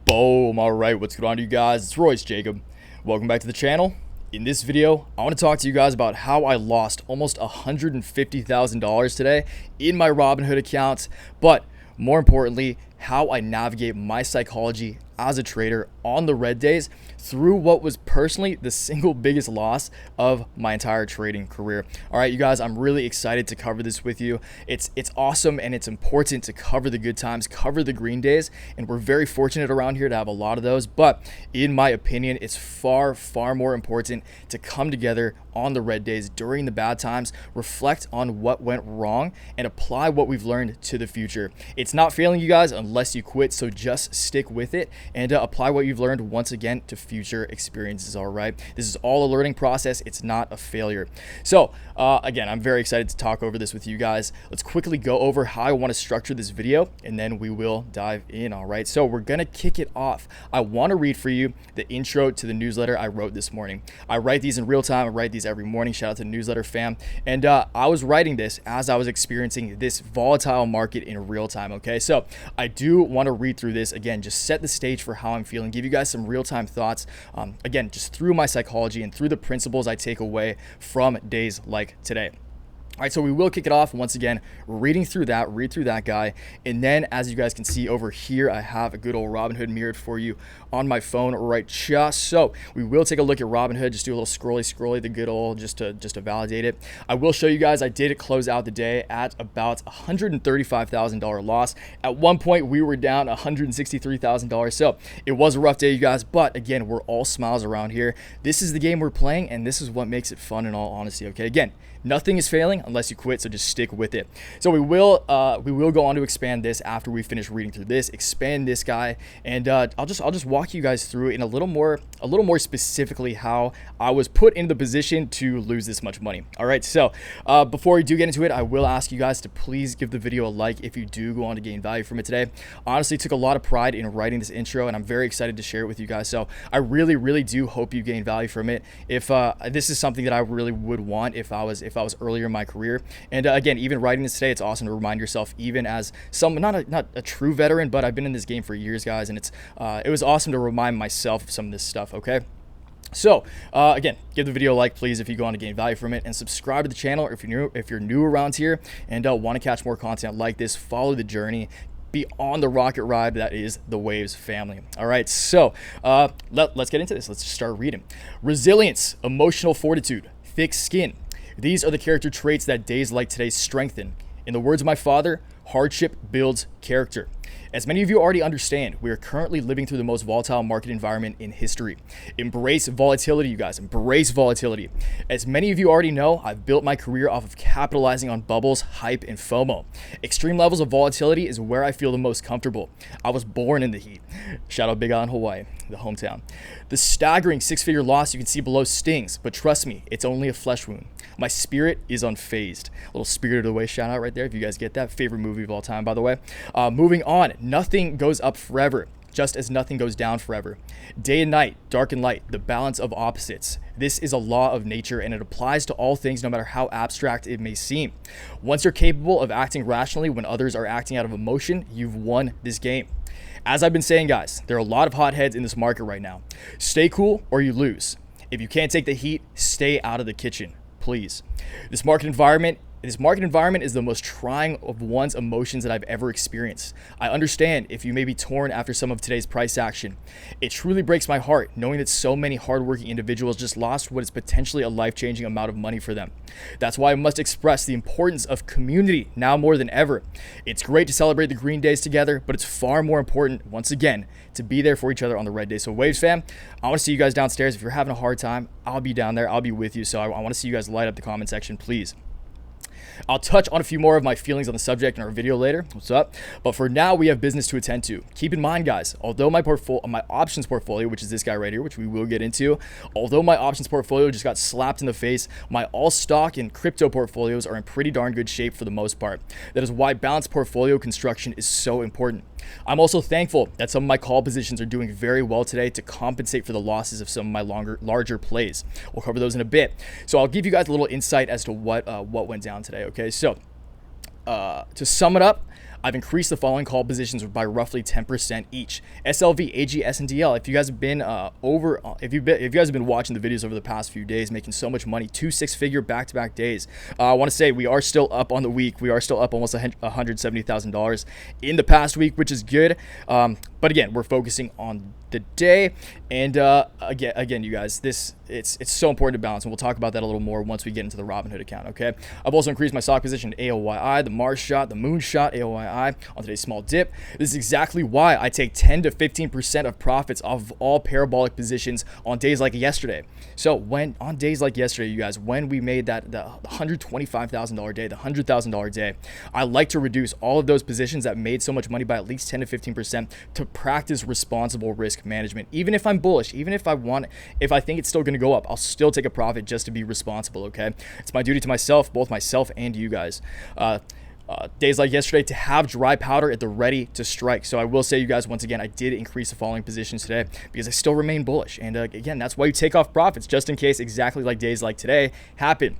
Boom. All right, what's going on, you guys? It's Royce Jacob. Welcome back to the channel. In this video, I want to talk to you guys about how I lost almost $150,000 today in my Robinhood account, but more importantly, how I navigate my psychology as a trader on the red days through what was personally the single biggest loss of my entire trading career. All right, you guys, I'm really excited to cover this with you. It's awesome, and it's important to cover the good times, cover the green days, and we're very fortunate around here to have a lot of those. But in my opinion, it's far more important to come together on the red days during the bad times, reflect on what went wrong, and apply what we've learned to the future. It's not failing, you guys, unless you quit, so just stick with it and apply what you've learned once again to future experiences. All right, this is all a learning process. It's not a failure. So again, I'm very excited to talk over this with you guys. Let's quickly go over how I want to structure this video, and then we will dive in. All right, so we're gonna kick it off. I want to read for you the intro to the newsletter I wrote this morning. I write these in real time. I write these every morning. Shout out to the newsletter fam. And I was writing this as I was experiencing this volatile market in real time. Okay, so I do want to read through this again, just set the stage for how I'm feeling, give you guys some real-time thoughts, again, just through my psychology and through the principles I take away from days like today. All right, so we will kick it off once again, read through that guy. And then as you guys can see over here, I have a good old Robinhood mirrored for you on my phone right just so. We will take a look at Robinhood, just do a little scrolly, the good old, just to validate it. I will show you guys, I did close out the day at about $135,000 loss. At one point, we were down $163,000. So it was a rough day, you guys, but again, we're all smiles around here. This is the game we're playing, and this is what makes it fun in all honesty, okay? Again, nothing is failing unless you quit, so just stick with it. So we will go on to expand this after we finish reading through this, expand this guy, and I'll just walk you guys through in a little more specifically how I was put in the position to lose this much money. All right, so before we do get into it, I will ask you guys to please give the video a like if you do go on to gain value from it today. Honestly, took a lot of pride in writing this intro, and I'm very excited to share it with you guys. So I really do hope you gain value from it. If this is something that I really would want if I was earlier in my career. And again, even writing this today, it's awesome to remind yourself, even as not a true veteran, but I've been in this game for years, guys, and it was awesome to remind myself of some of this stuff. Okay. So again, give the video a like, please, if you go on to gain value from it, and subscribe to the channel if you're new around here and want to catch more content like this. Follow the journey. Be on the rocket ride that is the Waves family. All right, so let's get into this. Let's just start reading. Resilience, emotional fortitude, thick skin. These are the character traits that days like today strengthen. In the words of my father, hardship builds character. As many of you already understand, we are currently living through the most volatile market environment in history. Embrace volatility, you guys. Embrace volatility. As many of you already know, I've built my career off of capitalizing on bubbles, hype, and FOMO. Extreme levels of volatility is where I feel the most comfortable. I was born in the heat. Shout out Big Island, Hawaii, the hometown. The staggering six-figure loss you can see below stings, but trust me, it's only a flesh wound. My spirit is unfazed. A little Spirited Away shout out right there if you guys get that. Favorite movie of all time, by the way. Moving on, nothing goes up forever, just as nothing goes down forever. Day and night, dark and light, the balance of opposites. This is a law of nature, and it applies to all things no matter how abstract it may seem. Once you're capable of acting rationally when others are acting out of emotion, you've won this game. As I've been saying, guys, there are a lot of hotheads in this market right now. Stay cool or you lose. If you can't take the heat, stay out of the kitchen, please. This market environment is the most trying of one's emotions that I've ever experienced. I understand if you may be torn after some of today's price action. It truly breaks my heart knowing that so many hardworking individuals just lost what is potentially a life-changing amount of money for them. That's why I must express the importance of community now more than ever. It's great to celebrate the green days together, but it's far more important, once again, to be there for each other on the red days. So Waves fam, I want to see you guys downstairs. If you're having a hard time, I'll be down there. I'll be with you. So I want to see you guys light up the comment section, please. I'll touch on a few more of my feelings on the subject in our video later. What's up? But for now, we have business to attend to. Keep in mind, guys, although my options portfolio, which is this guy right here, which we will get into, although my options portfolio just got slapped in the face, my all stock and crypto portfolios are in pretty darn good shape for the most part. That is why balanced portfolio construction is so important. I'm also thankful that some of my call positions are doing very well today to compensate for the losses of some of my larger plays. We'll cover those in a bit. So I'll give you guys a little insight as to what went down today. Okay, so to sum it up, I've increased the following call positions by roughly 10% each. SLV, AG, SNDL. If you guys have been if you guys have been watching the videos over the past few days, making so much money, 2 6-figure back-to-back days. I want to say we are still up on the week. We are still up almost $170,000 in the past week, which is good. But again, we're focusing on the day. And again, you guys, it's so important to balance, and we'll talk about that a little more once we get into the Robinhood account. Okay. I've also increased my stock position in ALYI, the Mars shot, the moon shot, ALYI on today's small dip. This is exactly why I take 10 to 15% of profits off of all parabolic positions on days like yesterday. So on days like yesterday, you guys, when we made the $125,000 day, the $100,000 day, I like to reduce all of those positions that made so much money by at least 10 to 15% to practice responsible risk management. Even if I'm bullish, even if I think it's still going to go up, I'll still take a profit just to be responsible. Okay. It's my duty to myself, both myself and you guys. Days like yesterday, to have dry powder at the ready to strike. So I will say, you guys, once again, I did increase the following positions today because I still remain bullish. And again, that's why you take off profits, just in case exactly like days like today happen.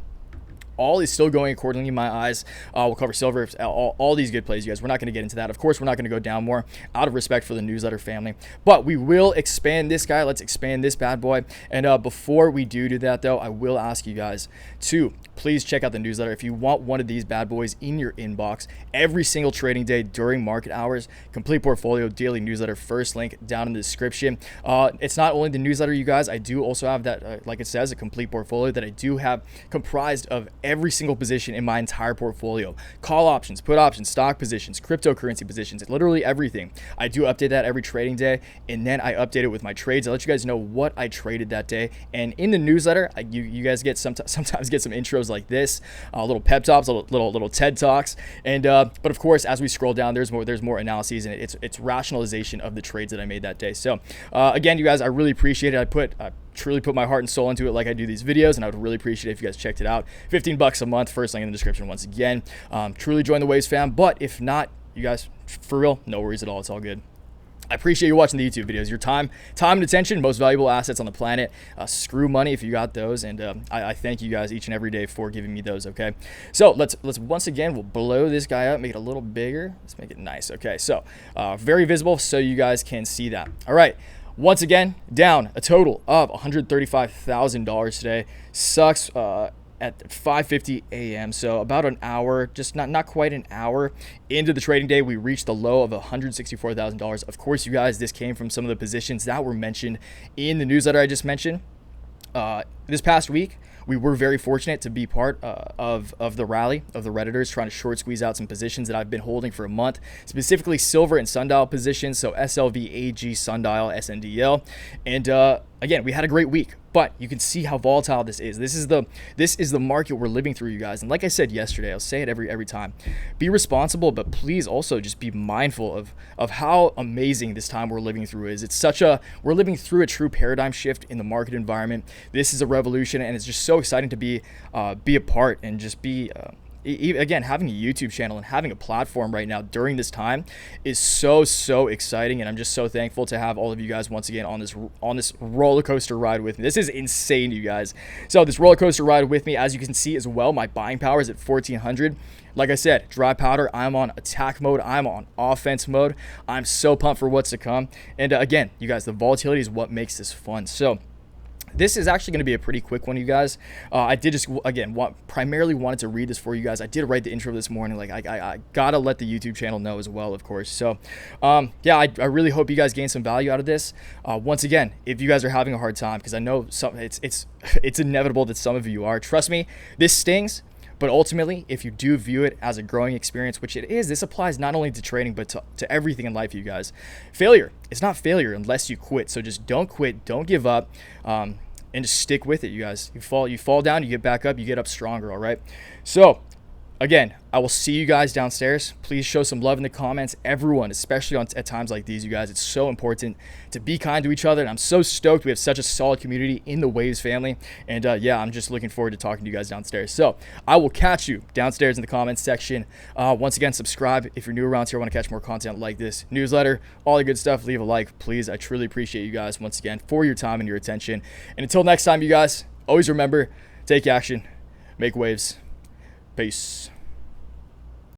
All is still going accordingly in my eyes. We'll cover silver, all these good plays, you guys. We're not going to get into that. Of course, we're not going to go down more out of respect for the newsletter family. But we will expand this guy. Let's expand this bad boy. And before we do that, though, I will ask you guys to please check out the newsletter. If you want one of these bad boys in your inbox every single trading day during market hours, complete portfolio daily newsletter, first link down in the description. It's not only the newsletter, you guys. I do also have that, like it says, a complete portfolio that I do have comprised of every single position in my entire portfolio. Call options, put options, stock positions, cryptocurrency positions, literally everything. I do update that every trading day, and then I update it with my trades. I let you guys know what I traded that day. And in the newsletter, you guys get sometimes get some intros like this, little pep talks, little TED Talks. And but of course, as we scroll down, there's more analyses, and it's rationalization of the trades that I made that day. So again, you guys, I really appreciate it. I truly put my heart and soul into it like I do these videos, and I would really appreciate it if you guys checked it out. $15 a month, first link in the description once again. Truly join the Waves fam, but if not, you guys, for real, no worries at all. It's all good. I appreciate you watching the YouTube videos. Your time and attention, most valuable assets on the planet. Screw money if you got those, and I thank you guys each and every day for giving me those. Okay, so let's once again, we'll blow this guy up, make it a little bigger. Let's make it nice. Okay, so very visible, so you guys can see that. All right. Once again, down a total of $135,000 today. Sucks at 5:50 a.m. So about an hour, just not quite an hour into the trading day, we reached the low of $164,000. Of course, you guys, this came from some of the positions that were mentioned in the newsletter I just mentioned. This past week, we were very fortunate to be part of the rally of the Redditors trying to short squeeze out some positions that I've been holding for a month, specifically silver and sundial positions. So SLV, AG, sundial, SNDL. And again, we had a great week, but you can see how volatile this is. This is the market we're living through, you guys. And like I said yesterday, I'll say it every time. Be responsible, but please also just be mindful of how amazing this time we're living through is. We're living through a true paradigm shift in the market environment. This is a revolution, and it's just so exciting to be a part and just be again, having a YouTube channel and having a platform right now during this time is so exciting, and I'm just so thankful to have all of you guys once again on this roller coaster ride with me. This is insane, you guys. So this roller coaster ride with me, as you can see as well, my buying power is at 1,400. Like I said, dry powder, I'm on attack mode. I'm on offense mode. I'm so pumped for what's to come. And again, you guys, the volatility is what makes this fun. So this is actually going to be a pretty quick one, you guys. I did just, again, primarily wanted to read this for you guys. I did write the intro this morning. Like, I got to let the YouTube channel know as well, of course. So, yeah, I really hope you guys gain some value out of this. Once again, if you guys are having a hard time, because I know it's inevitable that some of you are. Trust me, this stings. But ultimately, if you do view it as a growing experience, which it is, this applies not only to trading, but to everything in life, you guys. Failure is not failure unless you quit. So just don't quit, don't give up, and just stick with it, you guys. You fall down, you get back up, you get up stronger, all right? So, again, I will see you guys downstairs. Please show some love in the comments. Everyone, especially at times like these, you guys, it's so important to be kind to each other. And I'm so stoked we have such a solid community in the Waves family. And yeah, I'm just looking forward to talking to you guys downstairs. So I will catch you downstairs in the comments section. Once again, subscribe if you're new around here, want to catch more content like this. Newsletter, all the good stuff. Leave a like, please. I truly appreciate you guys once again for your time and your attention. And until next time, you guys, always remember, take action, make waves. Peace.